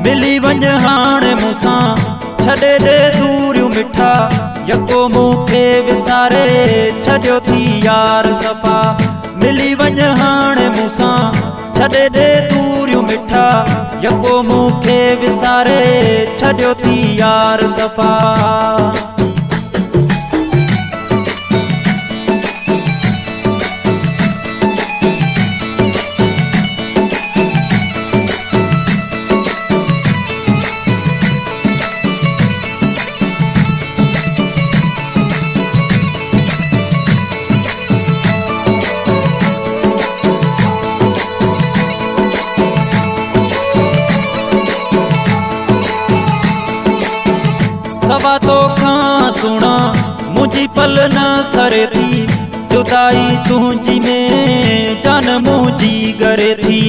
मिली वञ हाणे मूंसां, छॾे ॾे दूरियूं मिठा, यको मूंखे विसारे छॾियो थी यार सफ़ा। मिली वञ हाणे मूंसां, छॾे ॾे दूरियूं मिठा, यको मूंखे विसारे छॾियो थी यार सफ़ा। सवा तोखां सुणा मुंहिंजी पल न सरे थी, जुदाई तुंहिंजी में जान मुंहिंजी करे थी।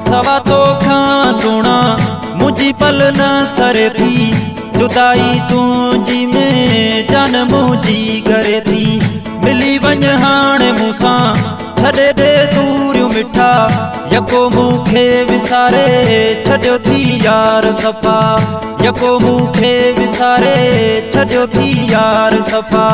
सवा तोखां सुणा मुंहिंजी पल न सरे थी, जुदाई तुंहिंजी में जान मुंहिंजी करे थी। मिली वञ हाणे मूंसां, छॾे ॾे दूरियूं मिठा, यको मूंखे विसारे छॾियो थी यार सफ़ा। यको मूंखे विसारे छॾियो थी यार सफ़ा।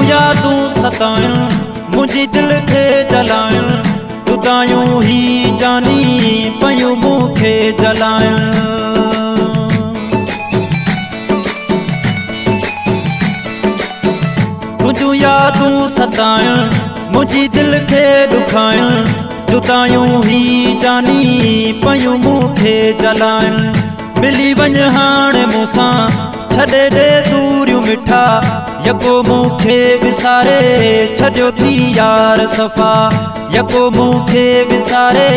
यादूं सताइण मुंहिंजी दिल खे जलाइण, जुदायूं ही जानी पयूं मूंखे जलाइण। तुंहिंजूं यादूं सताइण मुंहिंजी दिल खे ॾुखाइण, जुदायूं ही जानी पयूं मूंखे जलाइण। मिली वञ हाणे मूंसां, छॾे ॾे दूरियूं मिठा, यको मूंखे विसारे छॾियो थी यार सफ़ा। यको मूंखे विसारे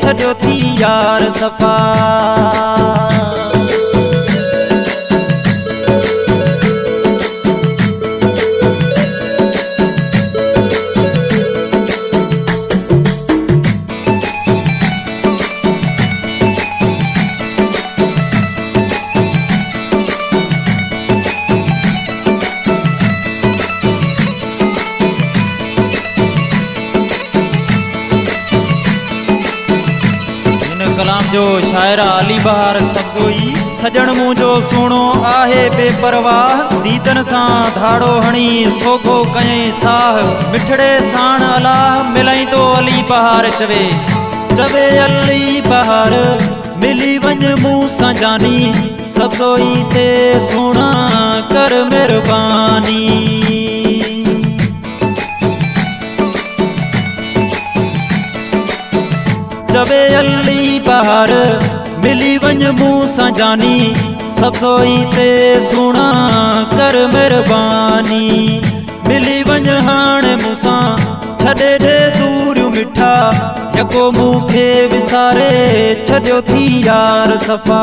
छॾियो थी यार सफ़ा। कलाम जो शायर अली बहार सबगोई, सजण मुंहिंजो सुहिणो आहे बेपरवाह, दीदन सां धाड़ो हणी सोगो कयईं साह। मिठड़े साण अलाह मिलाईंदो अली बहार चवे, चवे अली बहार मिली वञ मूंसां जानी, सबगोई ते सुहिणा कर महिरबानी। चवे अली बहार मिली वञ मूंसां जानी, सबसोई ते सुहिणा कर महिरबानी। मिली वञ हाणे मूंसां, छॾे ॾे दूरियूं मिठा, यको मूंखे विसारे छॾियो थी यार सफ़ा।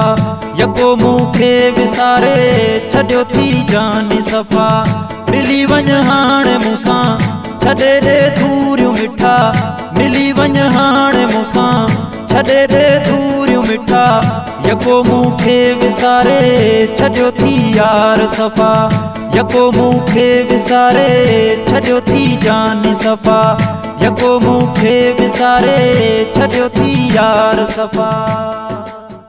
यको मूंखे विसारे छॾियो थी जानी सफ़ा। मिली वञ हाणे मूंसां, छॾे ॾे दूरियूं मिठा, मिली वञ हाणे मूंसां, छॾे ॾे दूरियूं मिठा, यको मूंखे विसारे छॾियो थी यार सफ़ा। यको मूंखे विसारे छॾियो थी जानी सफ़ा। यको मूंखे विसारे छॾियो थी यार सफ़ा।